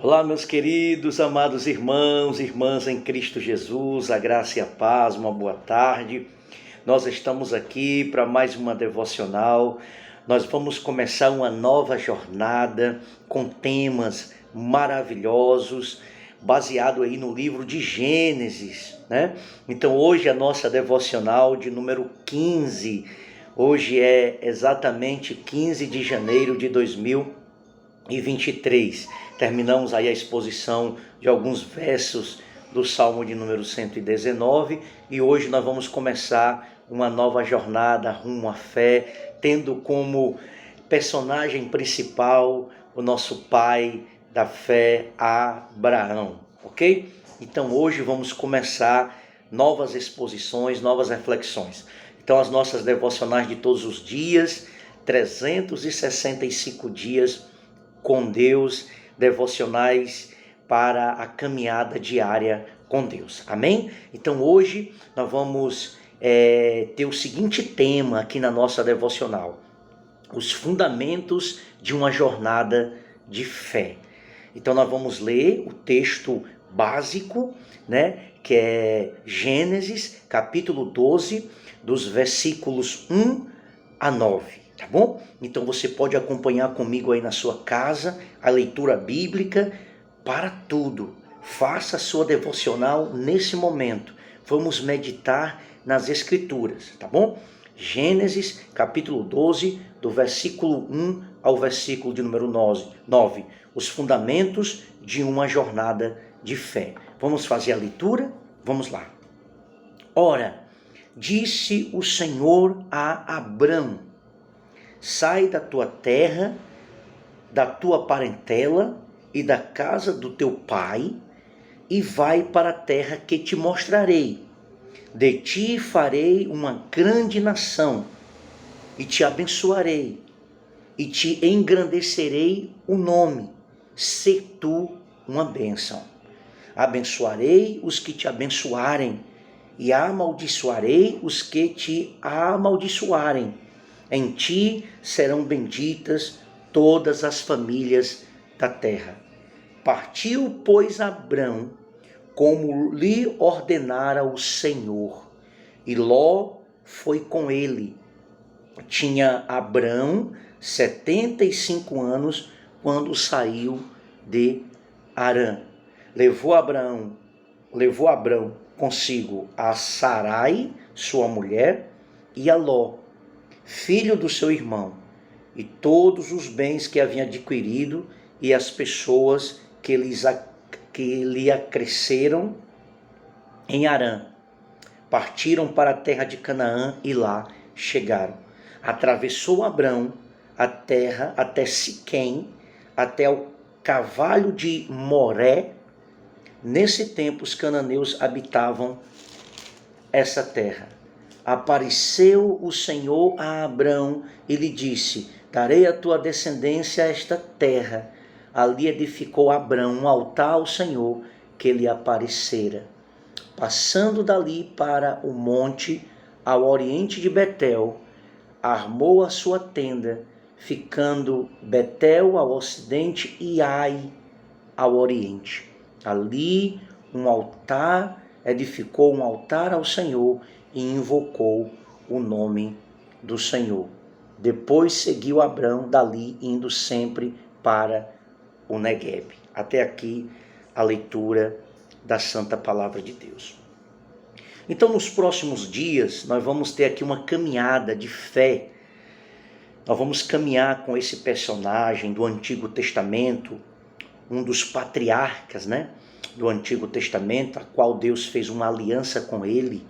Olá, meus queridos, amados irmãos e irmãs em Cristo Jesus, a graça e a paz, uma boa tarde. Nós estamos aqui para mais uma devocional. Nós vamos começar uma nova jornada com temas maravilhosos, baseado aí no livro de Gênesis, né? Então hoje a nossa devocional de número 15. Hoje é exatamente 15 de janeiro de 2023. Terminamos aí a exposição de alguns versos do Salmo de número 119 e hoje nós vamos começar uma nova jornada rumo à fé, tendo como personagem principal o nosso pai da fé, Abraão, ok? Então hoje vamos começar novas exposições, novas reflexões. Então as nossas devocionais de todos os dias, 365 dias com Deus, devocionais para a caminhada diária com Deus, amém? Então hoje nós vamos ter o seguinte tema aqui na nossa devocional: os fundamentos de uma jornada de fé. Então nós vamos ler o texto básico, né, que é Gênesis capítulo 12, dos versículos 1 a 9. Tá bom? Então você pode acompanhar comigo aí na sua casa a leitura bíblica para tudo. Faça a sua devocional nesse momento. Vamos meditar nas escrituras, tá bom? Gênesis capítulo 12, do versículo 1 ao versículo de número 9. Os fundamentos de uma jornada de fé. Vamos fazer a leitura? Vamos lá. Ora, disse o Senhor a Abrão: sai da tua terra, da tua parentela e da casa do teu pai, e vai para a terra que te mostrarei. De ti farei uma grande nação, e te abençoarei, e te engrandecerei o nome. Sê tu uma bênção. Abençoarei os que te abençoarem, e amaldiçoarei os que te amaldiçoarem. Em ti serão benditas todas as famílias da terra. Partiu, pois, Abrão, como lhe ordenara o Senhor, e Ló foi com ele. Tinha Abrão 75 anos quando saiu de Harã. Levou Abrão consigo a Sarai, sua mulher, e a Ló, filho do seu irmão, e todos os bens que havia adquirido, e as pessoas que lhe acresceram em Harã. Partiram para a terra de Canaã e lá chegaram. Atravessou Abrão a terra até Siquém, até o carvalho de Moré. Nesse tempo os cananeus habitavam essa terra. Apareceu o Senhor a Abrão e lhe disse: darei à tua descendência esta terra. Ali edificou Abrão um altar ao Senhor que lhe aparecera. Passando dali para o monte, ao oriente de Betel, armou a sua tenda, ficando Betel ao ocidente e Ai ao oriente. Ali edificou um altar ao Senhor e invocou o nome do Senhor. Depois seguiu Abrão dali, indo sempre para o Neguebe. Até aqui a leitura da Santa Palavra de Deus. Então, nos próximos dias, nós vamos ter aqui uma caminhada de fé. Nós vamos caminhar com esse personagem do Antigo Testamento, um dos patriarcas, né, do Antigo Testamento, a qual Deus fez uma aliança com ele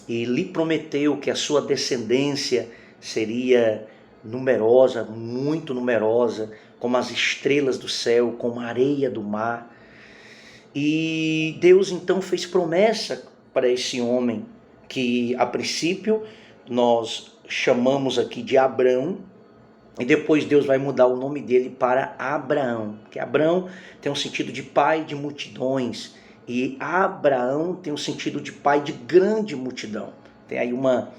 e lhe prometeu que a sua descendência seria numerosa, muito numerosa, como as estrelas do céu, como a areia do mar. E Deus então fez promessa para esse homem, que a princípio nós chamamos aqui de Abrão, e depois Deus vai mudar o nome dele para Abraão, que Abrão tem um sentido de pai de multidões, e Abraão tem um sentido de pai de grande multidão. Tem aí uma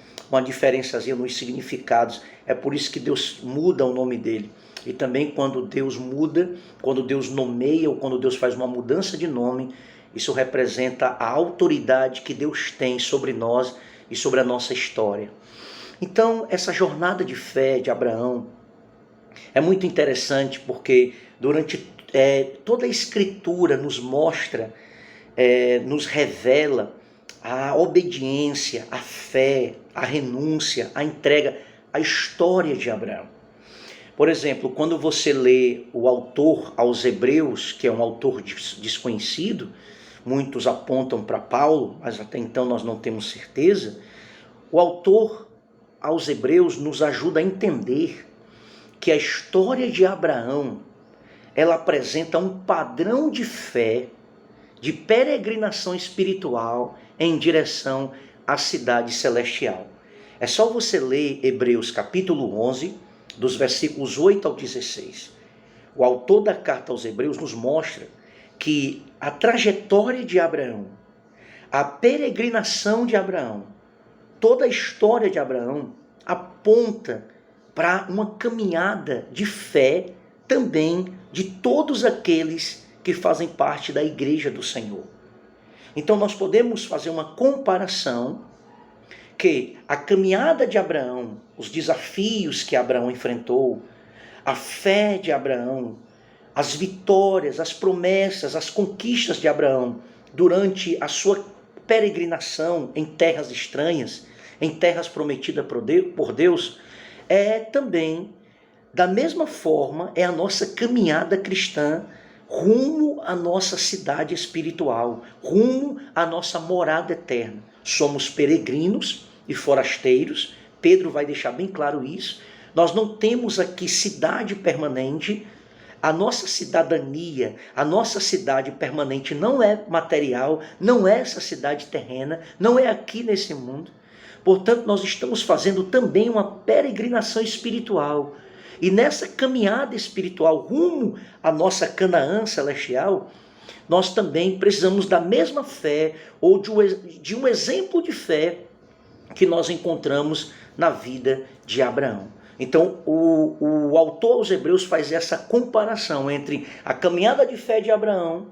diferençazinha nos significados, é por isso que Deus muda o nome dele. E também quando Deus muda, quando Deus nomeia ou quando Deus faz uma mudança de nome, isso representa a autoridade que Deus tem sobre nós e sobre a nossa história. Então, essa jornada de fé de Abraão é muito interessante porque durante toda a Escritura nos mostra, nos revela a obediência, a fé, a renúncia, a entrega, a história de Abraão. Por exemplo, quando você lê o autor aos Hebreus, que é um autor desconhecido, muitos apontam para Paulo, mas até então nós não temos certeza. O autor aos Hebreus nos ajuda a entender que a história de Abraão, ela apresenta um padrão de fé, de peregrinação espiritual em direção à cidade celestial. É só você ler Hebreus capítulo 11, dos versículos 8 ao 16. O autor da carta aos Hebreus nos mostra que a trajetória de Abraão, a peregrinação de Abraão, toda a história de Abraão aponta para uma caminhada de fé também de todos aqueles que fazem parte da igreja do Senhor. Então nós podemos fazer uma comparação que a caminhada de Abraão, os desafios que Abraão enfrentou, a fé de Abraão, as vitórias, as promessas, as conquistas de Abraão durante a sua peregrinação em terras estranhas, em terras prometidas por Deus, também, da mesma forma, é a nossa caminhada cristã rumo à nossa cidade espiritual, rumo à nossa morada eterna. Somos peregrinos e forasteiros, Pedro vai deixar bem claro isso. Nós não temos aqui cidade permanente, a nossa cidadania, a nossa cidade permanente não é material, não é essa cidade terrena, não é aqui nesse mundo. Portanto, nós estamos fazendo também uma peregrinação espiritual. E nessa caminhada espiritual rumo à nossa Canaã celestial, nós também precisamos da mesma fé ou de um exemplo de fé que nós encontramos na vida de Abraão. Então, o autor aos Hebreus faz essa comparação entre a caminhada de fé de Abraão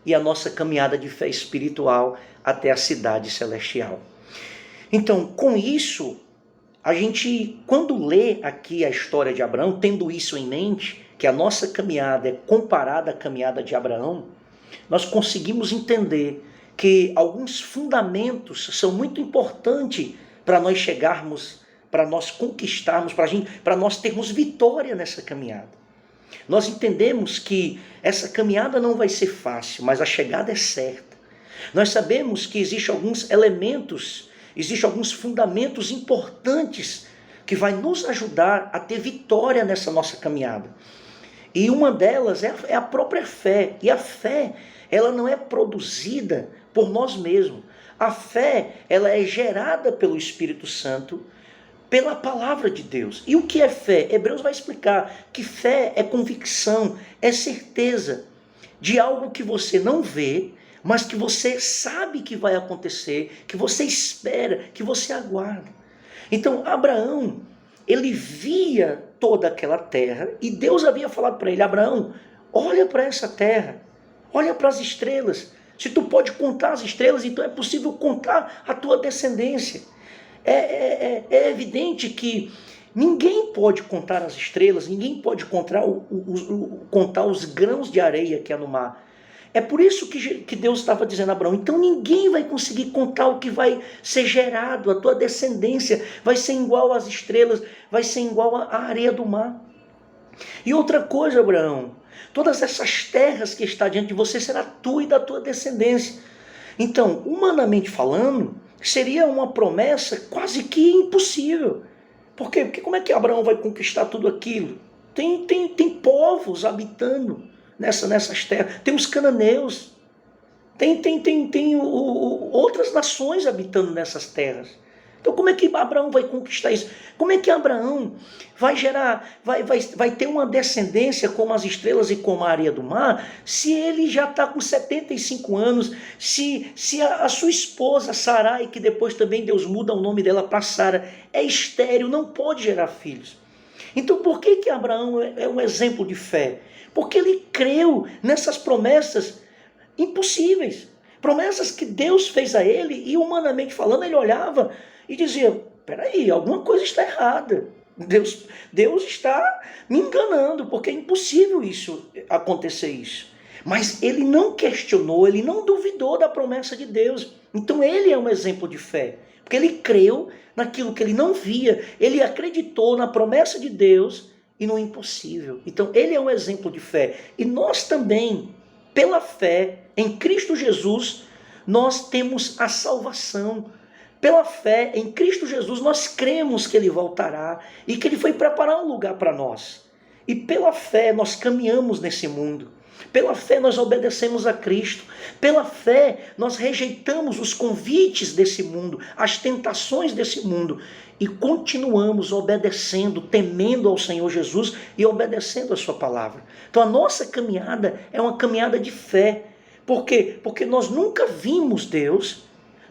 e a nossa caminhada de fé espiritual até a cidade celestial. Então, com isso, a gente, quando lê aqui a história de Abraão, tendo isso em mente, que a nossa caminhada é comparada à caminhada de Abraão, nós conseguimos entender que alguns fundamentos são muito importantes para nós chegarmos, para nós conquistarmos, para nós termos vitória nessa caminhada. Nós entendemos que essa caminhada não vai ser fácil, mas a chegada é certa. Nós sabemos que existem alguns elementos, existem alguns fundamentos importantes que vai nos ajudar a ter vitória nessa nossa caminhada. E uma delas é a própria fé. E a fé, ela não é produzida por nós mesmos. A fé, ela é gerada pelo Espírito Santo, pela palavra de Deus. E o que é fé? Hebreus vai explicar que fé é convicção, é certeza de algo que você não vê, mas que você sabe que vai acontecer, que você espera, que você aguarda. Então, Abraão, ele via toda aquela terra e Deus havia falado para ele: Abraão, olha para essa terra, olha para as estrelas. Se tu pode contar as estrelas, então é possível contar a tua descendência. É evidente que ninguém pode contar as estrelas, ninguém pode contar os grãos de areia que há no mar. É por isso que Deus estava dizendo a Abraão: então ninguém vai conseguir contar o que vai ser gerado, a tua descendência vai ser igual às estrelas, vai ser igual à areia do mar. E outra coisa, Abraão, todas essas terras que está diante de você será tua e da tua descendência. Então, humanamente falando, seria uma promessa quase que impossível. Por quê? Porque como é que Abraão vai conquistar tudo aquilo? Tem povos habitando nessas terras. Tem os cananeus. Tem outras nações habitando nessas terras. Então como é que Abraão vai conquistar isso? Como é que Abraão vai gerar, vai ter uma descendência como as estrelas e como a areia do mar, se ele já está com 75 anos, se a sua esposa Sarai, que depois também Deus muda o nome dela para Sara, é estéril, não pode gerar filhos. Então por que Abraão é um exemplo de fé? Porque ele creu nessas promessas impossíveis. Promessas que Deus fez a ele e, humanamente falando, ele olhava e dizia: peraí, alguma coisa está errada. Deus está me enganando, porque é impossível acontecer isso. Mas ele não questionou, ele não duvidou da promessa de Deus. Então ele é um exemplo de fé, porque ele creu naquilo que ele não via, ele acreditou na promessa de Deus e no impossível. Então ele é um exemplo de fé. E nós também, pela fé em Cristo Jesus, nós temos a salvação. Pela fé em Cristo Jesus, nós cremos que ele voltará e que ele foi preparar um lugar para nós. E pela fé nós caminhamos nesse mundo. Pela fé nós obedecemos a Cristo. Pela fé nós rejeitamos os convites desse mundo, as tentações desse mundo, e continuamos obedecendo, temendo ao Senhor Jesus e obedecendo a sua palavra. Então a nossa caminhada é uma caminhada de fé. Por quê? Porque nós nunca vimos Deus,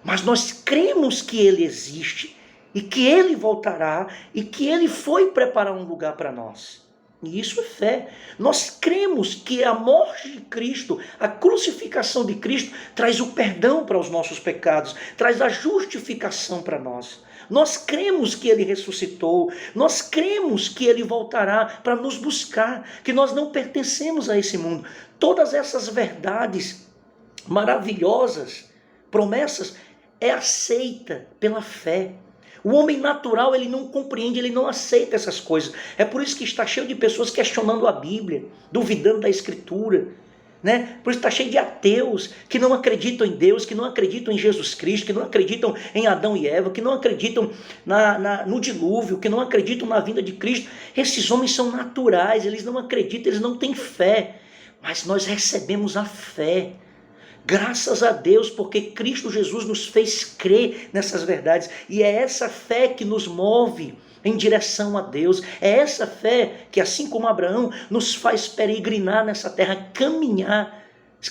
mas nós cremos que ele existe e que ele voltará e que ele foi preparar um lugar para nós. E isso é fé. Nós cremos que a morte de Cristo, a crucificação de Cristo, traz o perdão para os nossos pecados, traz a justificação para nós. Nós cremos que ele ressuscitou, nós cremos que ele voltará para nos buscar, que nós não pertencemos a esse mundo. Todas essas verdades maravilhosas, promessas, é aceita pela fé. O homem natural, ele não compreende, ele não aceita essas coisas. É por isso que está cheio de pessoas questionando a Bíblia, duvidando da Escritura, né? Por isso está cheio de ateus que não acreditam em Deus, que não acreditam em Jesus Cristo, que não acreditam em Adão e Eva, que não acreditam no dilúvio, que não acreditam na vinda de Cristo. Esses homens são naturais, eles não acreditam, eles não têm fé. Mas nós recebemos a fé. Graças a Deus, porque Cristo Jesus nos fez crer nessas verdades. E é essa fé que nos move em direção a Deus. É essa fé que, assim como Abraão, nos faz peregrinar nessa terra,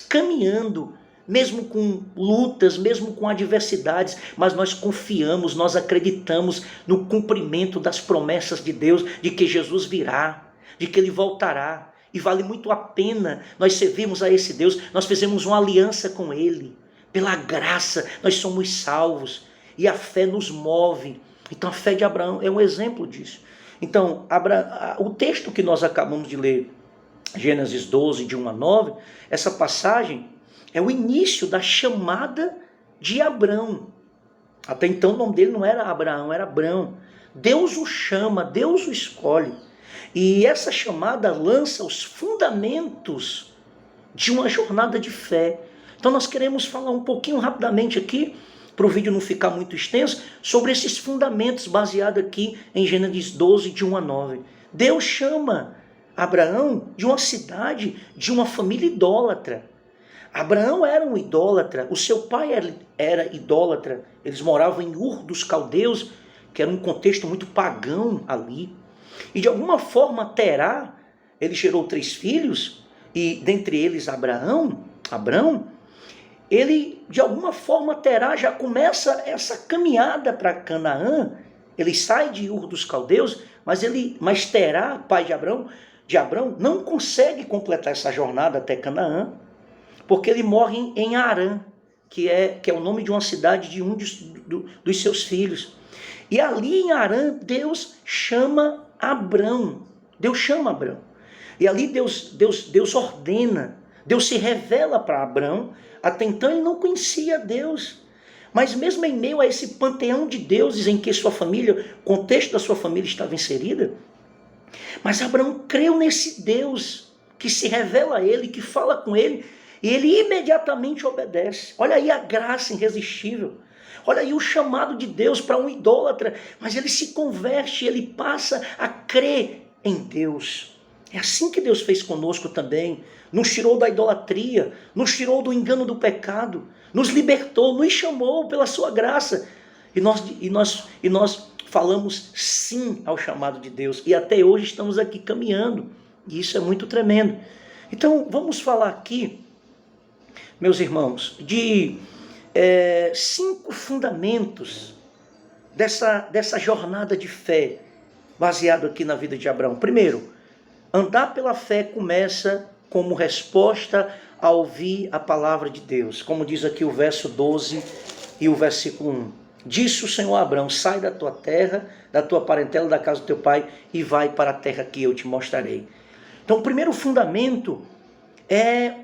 caminhando, mesmo com lutas, mesmo com adversidades, mas nós confiamos, nós acreditamos no cumprimento das promessas de Deus, de que Jesus virá, de que ele voltará. E vale muito a pena nós servirmos a esse Deus. Nós fizemos uma aliança com ele. Pela graça nós somos salvos. E a fé nos move. Então a fé de Abraão é um exemplo disso. Então o texto que nós acabamos de ler, Gênesis 12, de 1 a 9, essa passagem é o início da chamada de Abrão. Até então o nome dele não era Abraão, era Abrão. Deus o chama, Deus o escolhe. E essa chamada lança os fundamentos de uma jornada de fé. Então nós queremos falar um pouquinho rapidamente aqui, para o vídeo não ficar muito extenso, sobre esses fundamentos baseados aqui em Gênesis 12, de 1 a 9. Deus chama Abraão de uma cidade, de uma família idólatra. Abraão era um idólatra, o seu pai era idólatra, eles moravam em Ur dos Caldeus, que era um contexto muito pagão ali. E de alguma forma Terá, ele gerou 3 filhos, e dentre eles Abrão, ele de alguma forma Terá já começa essa caminhada para Canaã. Ele sai de Ur dos Caldeus, mas Terá, pai de Abrão, não consegue completar essa jornada até Canaã, porque ele morre em Harã, que é o nome de uma cidade de um dos seus filhos. E ali em Harã, Deus chama Abrão. E ali Deus ordena, Deus se revela para Abrão. Até então ele não conhecia Deus. Mas mesmo em meio a esse panteão de deuses em que o contexto da sua família estava inserida, mas Abrão creu nesse Deus que se revela a ele, que fala com ele, e ele imediatamente obedece. Olha aí a graça irresistível. Olha aí o chamado de Deus para um idólatra, mas ele se converte, ele passa a crer em Deus. É assim que Deus fez conosco também. Nos tirou da idolatria, nos tirou do engano do pecado, nos libertou, nos chamou pela sua graça. E nós falamos sim ao chamado de Deus. E até hoje estamos aqui caminhando. E isso é muito tremendo. Então vamos falar aqui, meus irmãos, de 5 fundamentos dessa jornada de fé. baseado aqui na vida de Abraão. Primeiro, andar pela fé começa como resposta a ouvir a palavra de Deus. Como diz aqui o verso 12 e o versículo 1. Disse o Senhor a Abraão: sai da tua terra, da tua parentela, da casa do teu pai, e vai para a terra que eu te mostrarei. Então, o primeiro fundamento é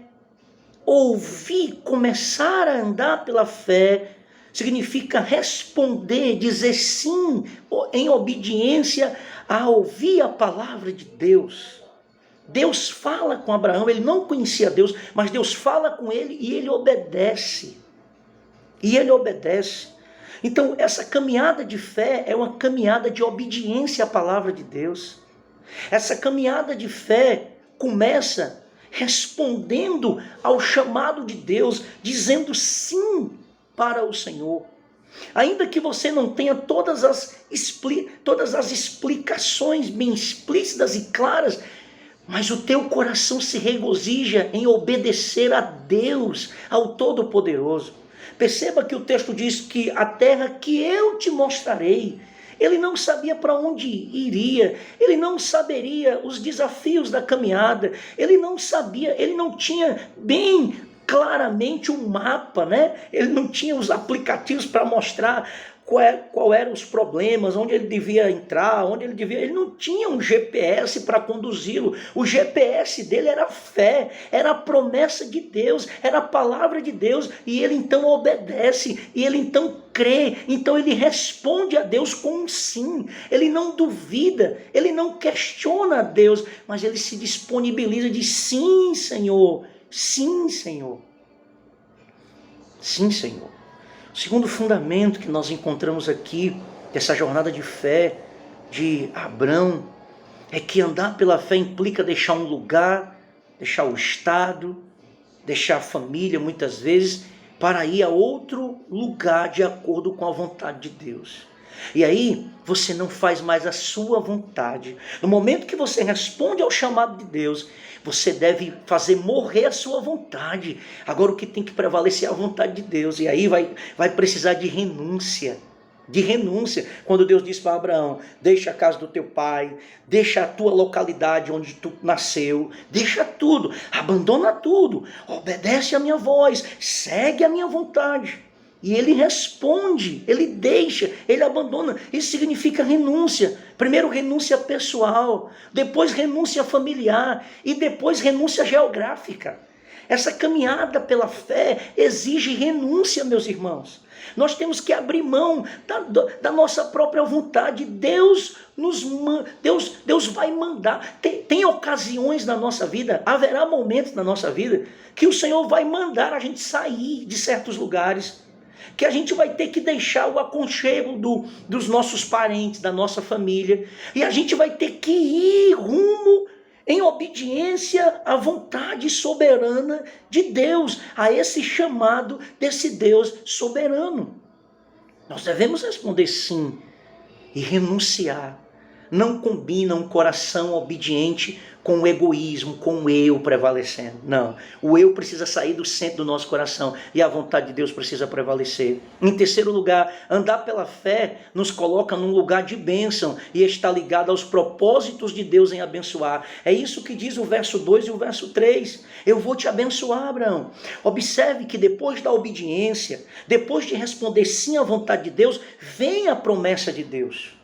ouvir, começar a andar pela fé, significa responder, dizer sim, em obediência a ouvir a palavra de Deus. Deus fala com Abraão, ele não conhecia Deus, mas Deus fala com ele e ele obedece. Então, essa caminhada de fé é uma caminhada de obediência à palavra de Deus. Essa caminhada de fé começa respondendo ao chamado de Deus, dizendo sim para o Senhor. Ainda que você não tenha todas as explicações bem explícitas e claras, mas o teu coração se regozija em obedecer a Deus, ao Todo-Poderoso. Perceba que o texto diz que a terra que eu te mostrarei. Ele não sabia para onde iria, ele não saberia os desafios da caminhada, ele não tinha bem claramente um mapa, né? Ele não tinha os aplicativos para mostrar qual eram os problemas, onde ele devia entrar, ele não tinha um GPS para conduzi-lo. O GPS dele era a fé, era a promessa de Deus, era a palavra de Deus, e ele então obedece, e ele então crê, então ele responde a Deus com um sim. Ele não duvida, ele não questiona a Deus, mas ele se disponibiliza e diz: sim, Senhor, sim, Senhor, sim, Senhor. O segundo fundamento que nós encontramos aqui, dessa jornada de fé de Abraão, é que andar pela fé implica deixar um lugar, deixar o estado, deixar a família muitas vezes, para ir a outro lugar de acordo com a vontade de Deus. E aí você não faz mais a sua vontade. No momento que você responde ao chamado de Deus, você deve fazer morrer a sua vontade. Agora o que tem que prevalecer é a vontade de Deus. E aí vai precisar de renúncia. Quando Deus disse para Abraão: deixa a casa do teu pai, deixa a tua localidade onde tu nasceu, deixa tudo, abandona tudo, obedece a minha voz, segue a minha vontade. E ele responde, ele deixa, ele abandona. Isso significa renúncia. Primeiro renúncia pessoal, depois renúncia familiar e depois renúncia geográfica. Essa caminhada pela fé exige renúncia, meus irmãos. Nós temos que abrir mão da nossa própria vontade. Deus vai mandar. Tem ocasiões na nossa vida, haverá momentos na nossa vida que o Senhor vai mandar a gente sair de certos lugares, que a gente vai ter que deixar o aconchego dos nossos parentes, da nossa família, e a gente vai ter que ir rumo em obediência à vontade soberana de Deus, a esse chamado desse Deus soberano. Nós devemos responder sim e renunciar. Não combina um coração obediente com o egoísmo, com o eu prevalecendo. Não, o eu precisa sair do centro do nosso coração e a vontade de Deus precisa prevalecer. Em terceiro lugar, andar pela fé nos coloca num lugar de bênção e está ligado aos propósitos de Deus em abençoar. É isso que diz o verso 2 e o verso 3. Eu vou te abençoar, Abraão. Observe que depois da obediência, depois de responder sim à vontade de Deus, vem a promessa de Deus.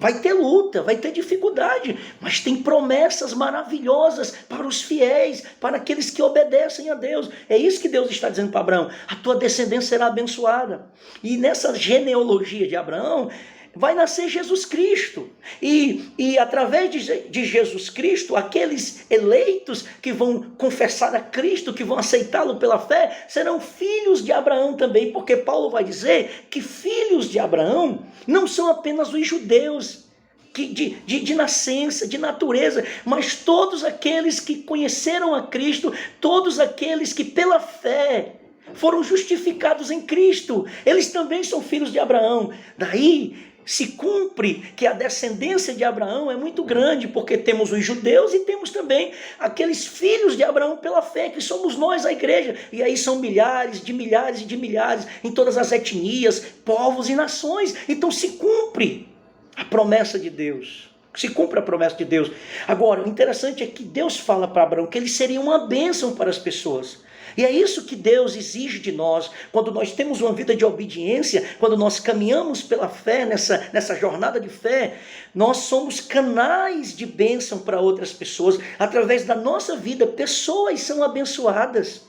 Vai ter luta, vai ter dificuldade, mas tem promessas maravilhosas para os fiéis, para aqueles que obedecem a Deus. É isso que Deus está dizendo para Abraão: a tua descendência será abençoada. E nessa genealogia de Abraão vai nascer Jesus Cristo. E através de Jesus Cristo, aqueles eleitos que vão confessar a Cristo, que vão aceitá-lo pela fé, serão filhos de Abraão também, porque Paulo vai dizer que filhos de Abraão não são apenas os judeus de nascença, de natureza, mas todos aqueles que conheceram a Cristo, todos aqueles que pela fé foram justificados em Cristo, eles também são filhos de Abraão. Daí se cumpre que a descendência de Abraão é muito grande, porque temos os judeus e temos também aqueles filhos de Abraão pela fé, que somos nós, a igreja. E aí são milhares de milhares e de milhares, em todas as etnias, povos e nações. Então se cumpre a promessa de Deus. se cumpra a promessa de Deus. Agora, o interessante é que Deus fala para Abraão que ele seria uma bênção para as pessoas. E é isso que Deus exige de nós, quando nós temos uma vida de obediência, quando nós caminhamos pela fé, nessa jornada de fé, nós somos canais de bênção para outras pessoas. Através da nossa vida, pessoas são abençoadas,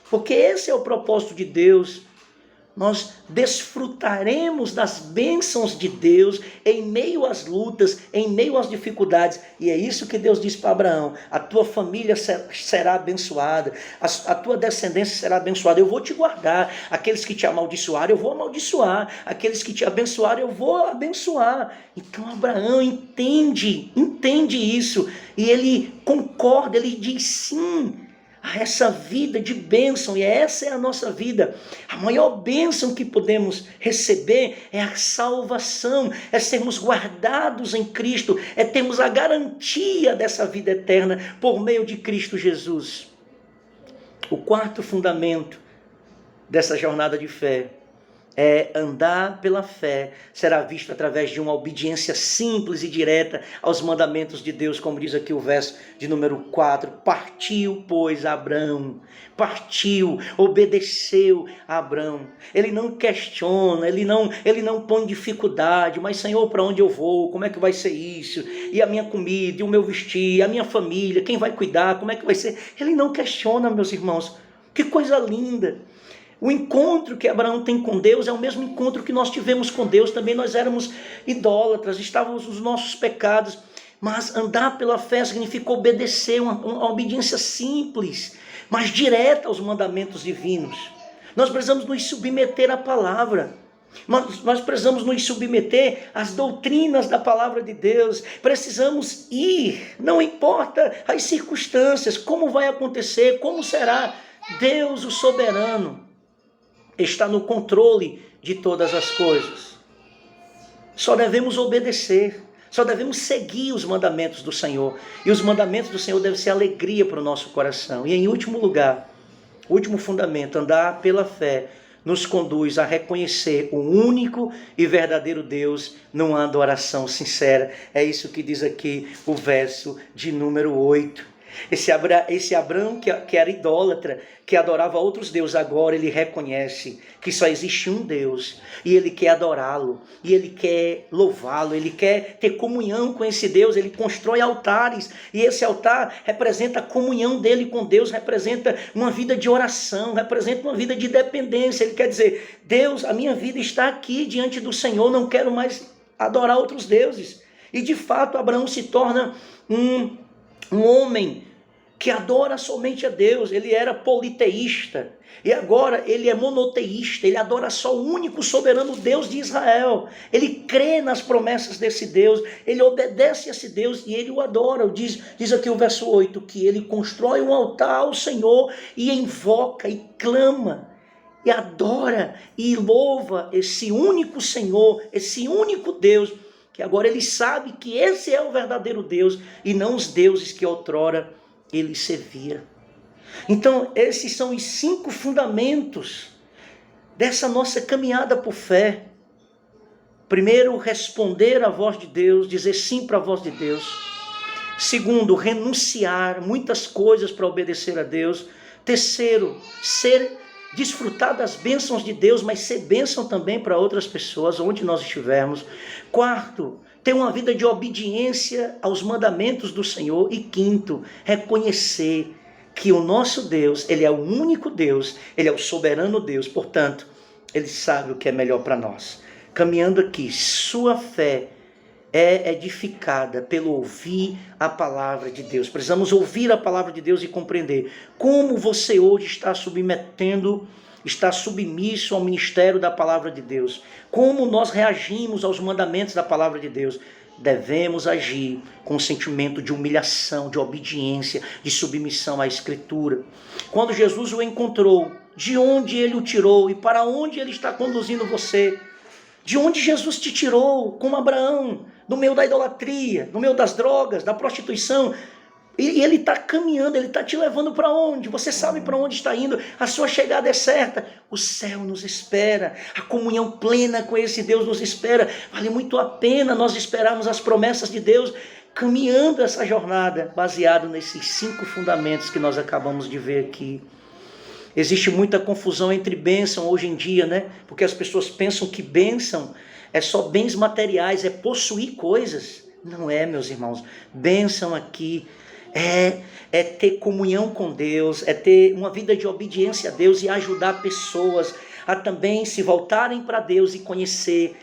porque esse é o propósito de Deus. Nós desfrutaremos das bênçãos de Deus em meio às lutas, em meio às dificuldades. E é isso que Deus diz para Abraão: a tua família será abençoada, a tua descendência será abençoada. Eu vou te guardar. Aqueles que te amaldiçoarem, eu vou amaldiçoar. Aqueles que te abençoarem, eu vou abençoar. Então Abraão entende isso. E ele concorda, ele diz sim a essa vida de bênção, e essa é a nossa vida. A maior bênção que podemos receber é a salvação, é sermos guardados em Cristo, é termos a garantia dessa vida eterna por meio de Cristo Jesus. O quarto fundamento dessa jornada de fé é andar pela fé, será visto através de uma obediência simples e direta aos mandamentos de Deus, como diz aqui o verso de número 4. Partiu, pois, Abrão, obedeceu a Abrão. Ele não questiona, ele não põe dificuldade, mas Senhor, para onde eu vou? Como é que vai ser isso? E a minha comida, e o meu vestir, a minha família, quem vai cuidar? Como é que vai ser? Ele não questiona, meus irmãos. Que coisa linda! O encontro que Abraão tem com Deus é o mesmo encontro que nós tivemos com Deus. Também nós éramos idólatras, estávamos nos nossos pecados. Mas andar pela fé significa obedecer, uma obediência simples, mas direta aos mandamentos divinos. Nós precisamos nos submeter à palavra. Nós precisamos nos submeter às doutrinas da palavra de Deus. Precisamos ir, não importa as circunstâncias, como vai acontecer, como será. Deus, o soberano, está no controle de todas as coisas. Só devemos obedecer, só devemos seguir os mandamentos do Senhor. E os mandamentos do Senhor devem ser alegria para o nosso coração. E em último lugar, o último fundamento, andar pela fé, nos conduz a reconhecer o único e verdadeiro Deus numa adoração sincera. É isso que diz aqui o verso de número 8. Esse Abraão que era idólatra, que adorava outros deuses, agora ele reconhece que só existe um Deus, e ele quer adorá-lo, e ele quer louvá-lo, ele quer ter comunhão com esse Deus. Ele constrói altares, e esse altar representa a comunhão dele com Deus, representa uma vida de oração, representa uma vida de dependência. Ele quer dizer: Deus, a minha vida está aqui diante do Senhor, não quero mais adorar outros deuses. E de fato Abraão se torna um homem que adora somente a Deus. Ele era politeísta, e agora ele é monoteísta. Ele adora só o único soberano Deus de Israel. Ele crê nas promessas desse Deus, ele obedece a esse Deus e ele o adora. Diz aqui o verso 8, que ele constrói um altar ao Senhor e invoca e clama, e adora e louva esse único Senhor, esse único Deus, que agora ele sabe que esse é o verdadeiro Deus e não os deuses que outrora ele servia. Então, esses são os 5 fundamentos dessa nossa caminhada por fé. Primeiro, responder à voz de Deus, dizer sim para a voz de Deus. Segundo, renunciar muitas coisas para obedecer a Deus. Terceiro, desfrutar das bênçãos de Deus, mas ser bênção também para outras pessoas, onde nós estivermos. Quarto, ter uma vida de obediência aos mandamentos do Senhor. E quinto, reconhecer que o nosso Deus, ele é o único Deus, ele é o soberano Deus, portanto, ele sabe o que é melhor para nós. Caminhando aqui, sua fé é edificada pelo ouvir a palavra de Deus. Precisamos ouvir a palavra de Deus e compreender como você hoje está submisso ao ministério da palavra de Deus. Como nós reagimos aos mandamentos da palavra de Deus. Devemos agir com um sentimento de humilhação, de obediência, de submissão à Escritura. Quando Jesus o encontrou, de onde ele o tirou e para onde ele está conduzindo você? De onde Jesus te tirou, como Abraão, no meio da idolatria, no meio das drogas, da prostituição. E ele está caminhando, ele está te levando para onde? Você sabe para onde está indo, a sua chegada é certa. O céu nos espera, a comunhão plena com esse Deus nos espera. Vale muito a pena nós esperarmos as promessas de Deus, caminhando essa jornada baseado nesses 5 fundamentos que nós acabamos de ver aqui. Existe muita confusão entre bênção hoje em dia, né? Porque as pessoas pensam que bênção é só bens materiais, é possuir coisas. Não é, meus irmãos. Bênção aqui é ter comunhão com Deus, é ter uma vida de obediência a Deus e ajudar pessoas a também se voltarem para Deus e conhecer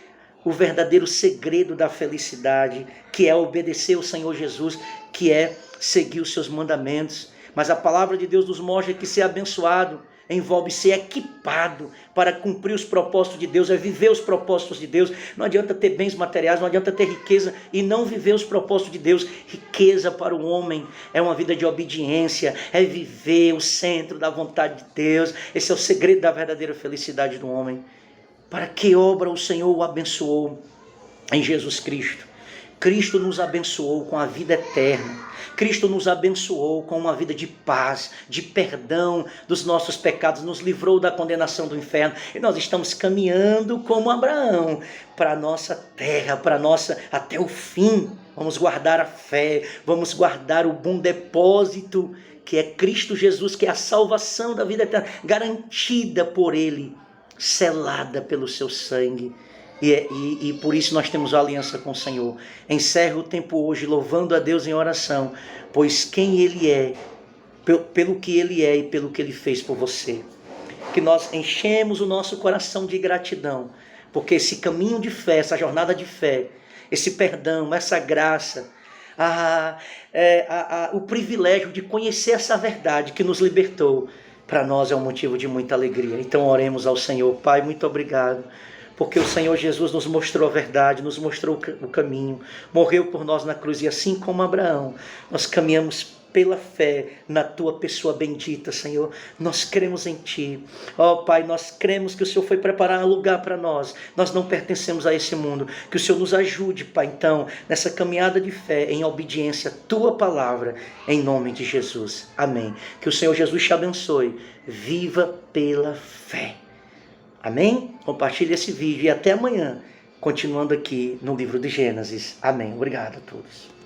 o verdadeiro segredo da felicidade, que é obedecer ao Senhor Jesus, que é seguir os seus mandamentos. Mas a palavra de Deus nos mostra que ser abençoado envolve ser equipado para cumprir os propósitos de Deus, é viver os propósitos de Deus. Não adianta ter bens materiais, não adianta ter riqueza e não viver os propósitos de Deus. Riqueza para o homem é uma vida de obediência, é viver o centro da vontade de Deus. Esse é o segredo da verdadeira felicidade do homem. Para que obra o Senhor o abençoou em Jesus Cristo? Cristo nos abençoou com a vida eterna. Cristo nos abençoou com uma vida de paz, de perdão dos nossos pecados, nos livrou da condenação do inferno. E nós estamos caminhando como Abraão para a nossa terra, até o fim. Vamos guardar a fé, vamos guardar o bom depósito que é Cristo Jesus, que é a salvação da vida eterna, garantida por Ele, selada pelo seu sangue. E por isso nós temos a aliança com o Senhor. Encerro o tempo hoje louvando a Deus em oração, pois quem Ele é, pelo que Ele é e pelo que Ele fez por você. Que nós enchemos o nosso coração de gratidão, porque esse caminho de fé, essa jornada de fé, esse perdão, essa graça, o privilégio de conhecer essa verdade que nos libertou, para nós é um motivo de muita alegria. Então oremos ao Senhor. Pai, muito obrigado, porque o Senhor Jesus nos mostrou a verdade, nos mostrou o caminho, morreu por nós na cruz, e assim como Abraão, nós caminhamos pela fé na Tua pessoa bendita, Senhor. Nós cremos em Ti. Ó Pai, nós cremos que o Senhor foi preparar um lugar para nós. Nós não pertencemos a esse mundo. Que o Senhor nos ajude, Pai, então, nessa caminhada de fé, em obediência à Tua palavra, em nome de Jesus. Amém. Que o Senhor Jesus te abençoe. Viva pela fé. Amém? Compartilhe esse vídeo e até amanhã, continuando aqui no livro de Gênesis. Amém. Obrigado a todos.